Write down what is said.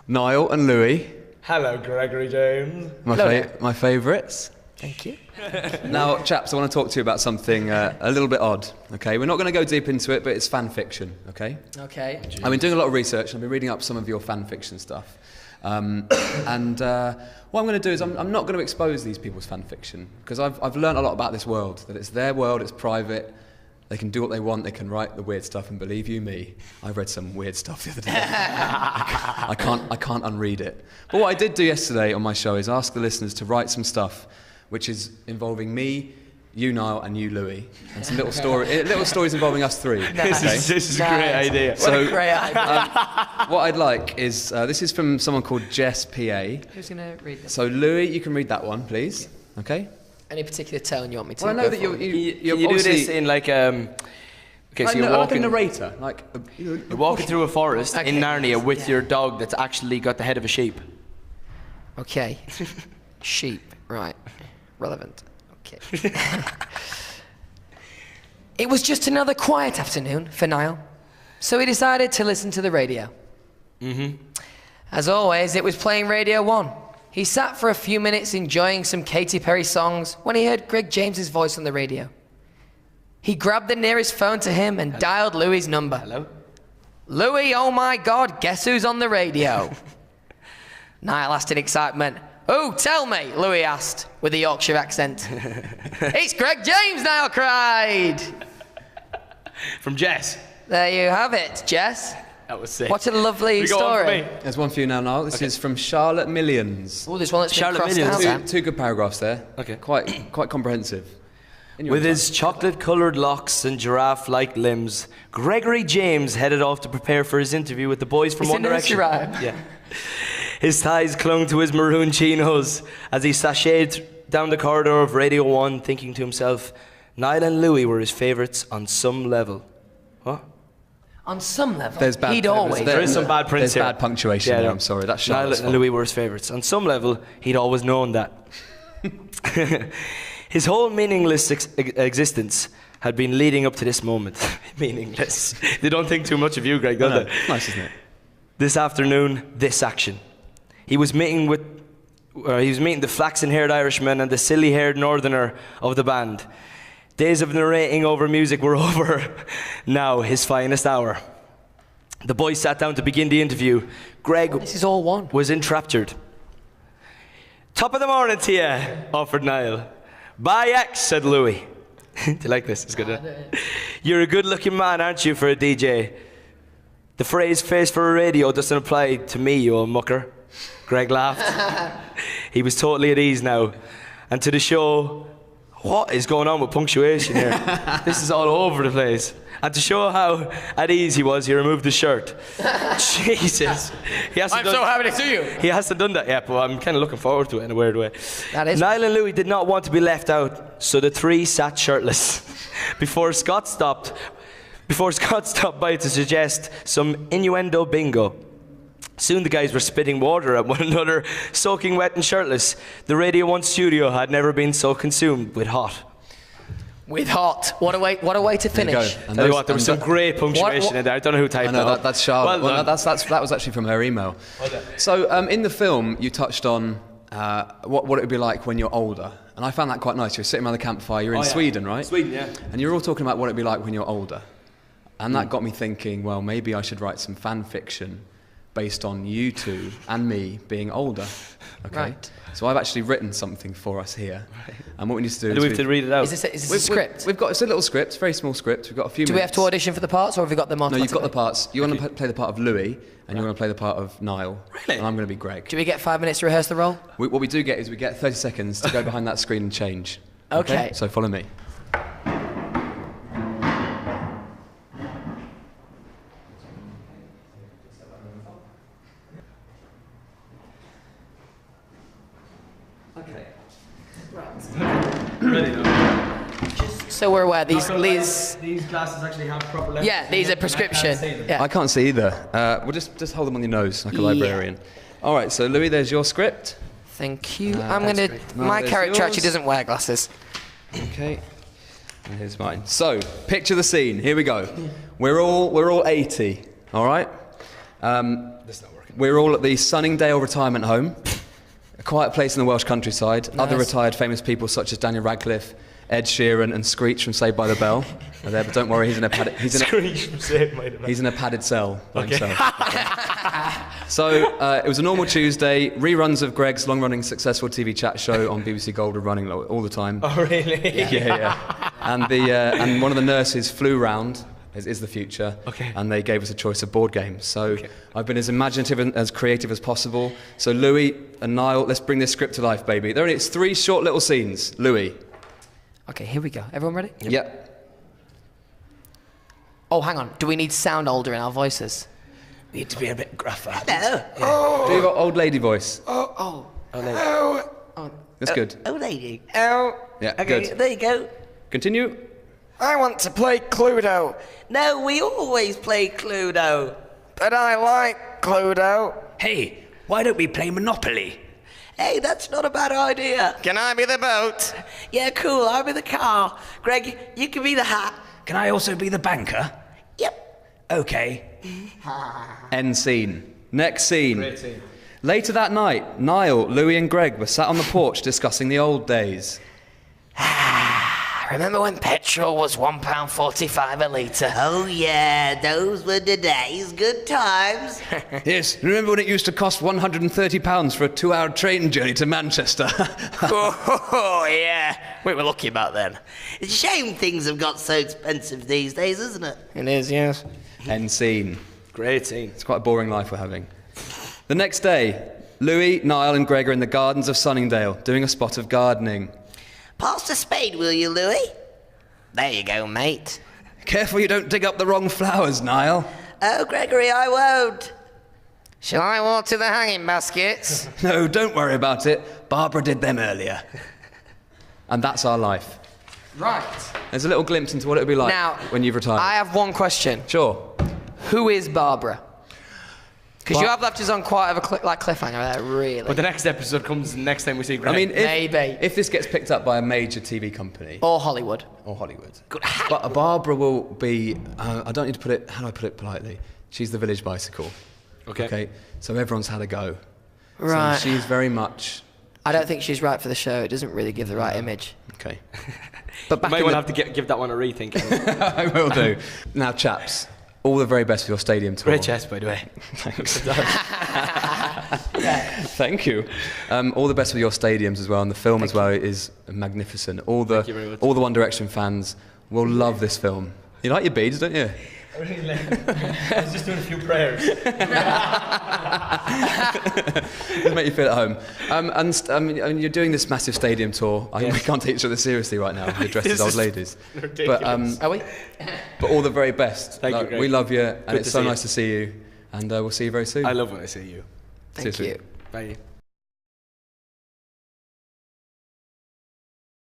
Niall and Louis. Hello, Gregory James. My favourites. Thank you. Now, chaps, I want to talk to you about something a little bit odd, okay? We're not going to go deep into it, but it's fan fiction, okay? Okay. I've been doing a lot of research, and I've been reading up some of your fan fiction stuff. What I'm going to do is I'm not going to expose these people's fan fiction, because I've learned a lot about this world, that it's their world, it's private, they can do what they want, they can write the weird stuff, and believe you me, I read some weird stuff the other day. I can't unread it. But what I did do yesterday on my show is ask the listeners to write some stuff which is involving me, you, Niall, and you, Louis, and some little stories involving us three. Nice. Okay? This is a great idea. What a great idea. What I'd like is, this is from someone called Jess PA. Who's going to read this? So Louis, you can read that one, please. Okay? Any particular tone you want me to? Well, I know that you're Can you do this in like okay, so you're like walking, a narrator, like you're walking through a forest in Narnia with your dog that's actually got the head of a sheep. Okay. Sheep. Right. Relevant. Okay. It was just another quiet afternoon for Niall, so he decided to listen to the radio. As always, it was playing Radio 1. He sat for a few minutes enjoying some Katy Perry songs when he heard Greg James's voice on the radio. He grabbed the nearest phone to him and dialed Louis' number. Hello? Louis, oh my God, guess who's on the radio? Niall asked in excitement. Oh, tell me, Louis asked with a Yorkshire accent. It's Greg James, Niall cried. From Jess. There you have it, Jess. That was sick. What a lovely We got one for story. me. There's one for you now, Niall. This is from Charlotte Millions. Oh, there's one that's been Charlotte crossed Millions. out. Two good paragraphs there. Okay. Quite comprehensive. In your With time. his chocolate-coloured locks and giraffe-like limbs, Gregory James headed off to prepare for his interview with the boys from It's One a nursery Direction. rhyme. Yeah. His thighs clung to his maroon chinos as he sashayed down the corridor of Radio 1, thinking to himself, Niall and Louis were his favourites on some level. What? On some level, There's bad. he'd always. There is some bad prints There's here. bad punctuation there. I'm sorry. That's Niall Charlotte's and fault. Louis were his favourites. On some level, he'd always known that. His whole meaningless existence had been leading up to this moment. Meaningless. They don't think too much of you, Greg, do No, they? it's nice, isn't it? This afternoon, this action. He was meeting the flaxen-haired Irishman and the silly-haired northerner of the band. Days of narrating over music were over. Now, his finest hour. The boys sat down to begin the interview. Greg This is all one. was enraptured. Top of the morning to you, offered Niall. Bye, X, said Louis. Do you like this? It's good. You're a good-looking man, aren't you, for a DJ? The phrase face for a radio doesn't apply to me, you old mucker. Greg laughed. He was totally at ease now. And to the show, what is going on with punctuation here? This is all over the place. And to show how at ease he was, he removed his shirt. Jesus. I'm so happy to see you. He hasn't done that yet, but I'm kind of looking forward to it in a weird way. That is. Niall and Louis did not want to be left out, so the three sat shirtless. Before Scott stopped by to suggest some innuendo bingo. Soon the guys were spitting water at one another, soaking wet and shirtless. The Radio 1 studio had never been so consumed with hot. With hot. What a way to There you finish. go. Tell you what, there was some great punctuation what- in there. I don't know who typed I know that. that's Charlotte. Well Well, done. that was actually from her email. So in the film, you touched on what it would be like when you're older, and I found that quite nice. You're sitting around the campfire. You're in Sweden, right? Sweden, yeah. And you're all talking about what it'd be like when you're older, and that got me thinking. Well, maybe I should write some fan fiction based on you two and me being older. Okay. Right. So I've actually written something for us here, and what we need to do Do is we have to read it out? Is this a script? We've got it's a little script, very small script. We've got a few. Do we have to audition for the parts, or have we got them No, automatically? you've got the parts. You want to play the part of Louis, and you want to play the part of Niall. Really? And I'm going to be Greg. Do we get 5 minutes to rehearse the role? What we do get is we get 30 seconds to go behind that screen and change. Okay. So follow me. Okay. Ready now. So we're aware these glasses actually have proper lenses. yeah, these are prescription. Yeah. I can't see either. We'll just hold them on your nose like a librarian. All right. So Louis, there's your script. Thank you. I'm that's gonna. great. My There's character actually yours. doesn't wear glasses. Okay. And here's mine. So picture the scene. Here we go. We're all 80. All right. This is not working. We're all at the Sunningdale Retirement Home, a quiet place in the Welsh countryside. Nice. Other retired famous people such as Daniel Radcliffe, Ed Sheeran and Screech from Saved by the Bell are there, but don't worry, he's in a padded cell by himself. So it was a normal Tuesday, reruns of Greg's long-running successful TV chat show on BBC Gold were running all the time. Oh, really? Yeah. And one of the nurses flew round, as is the future, and they gave us a choice of board games. So I've been as imaginative and as creative as possible. So Louis and Niall, let's bring this script to life, baby. It's 3 short little scenes. Louis. Okay, here we go. Everyone ready? Yep. Oh, hang on. Do we need sound older in our voices? We need to be a bit gruffer. Hello. Do you have an old lady voice? Oh. That's good. Oh, lady. Oh. Yeah, Okay, good. there you go. Continue. I want to play Cluedo, No, we always play Cluedo. but I like Cluedo. Hey, why don't we play Monopoly? Hey, that's not a bad idea. Can I be the boat? Yeah, cool. I'll be the car. Greg, you can be the hat. Can I also be the banker? Yep. Okay. End scene. Next scene. Great scene. Later that night, Niall, Louis and Greg were sat on the porch discussing the old days. Remember when petrol was £1.45 a litre? Oh, yeah, those were the days. Good times. Yes, remember when it used to cost £130 for a 2-hour train journey to Manchester? Oh, yeah. We were lucky back then. It's a shame things have got so expensive these days, isn't it? It is, yes. End scene. Great scene. It's quite a boring life we're having. The next day, Louis, Niall and Greg are in the gardens of Sunningdale doing a spot of gardening. Pass the spade, will you, Louis? There you go, mate. Careful you don't dig up the wrong flowers, Niall. Oh, Gregory, I won't. Shall I water the hanging baskets? No, don't worry about it. Barbara did them earlier. And that's our life. Right. There's a little glimpse into what it would be like Now, when you've retired. I have one question. Sure. Who is Barbara? Because you have left us on quite of a cliffhanger there, really. But the next episode comes next time we see Greg. I mean, Maybe. if this gets picked up by a major TV company Or Hollywood. or Hollywood, but Barbara will be. I don't need to put it. How do I put it politely? She's the village bicycle. Okay. So everyone's had a go. Right. So she's very much. I don't think she's right for the show. It doesn't really give the right image. Okay. But you back might in want the... to have to give that one a rethink. I will do. Now, chaps, all the very best for your stadium tour. Great chest, by the way. Thanks. Thank you. All the best with your stadiums as well, and the film as well is magnificent. Thank you very much. All the One Direction fans will love this film. You like your beads, don't you? I was just doing a few prayers. It'll make you feel at home. And you're doing this massive stadium tour. We can't take each other seriously right now. We're dressed as old ladies. Ridiculous. Are we? But all the very best. Thank you, Greg. We love you, and Good it's to so see nice you. to see you. And we'll see you very soon. I love when I see you. See you Thank soon. you. Bye.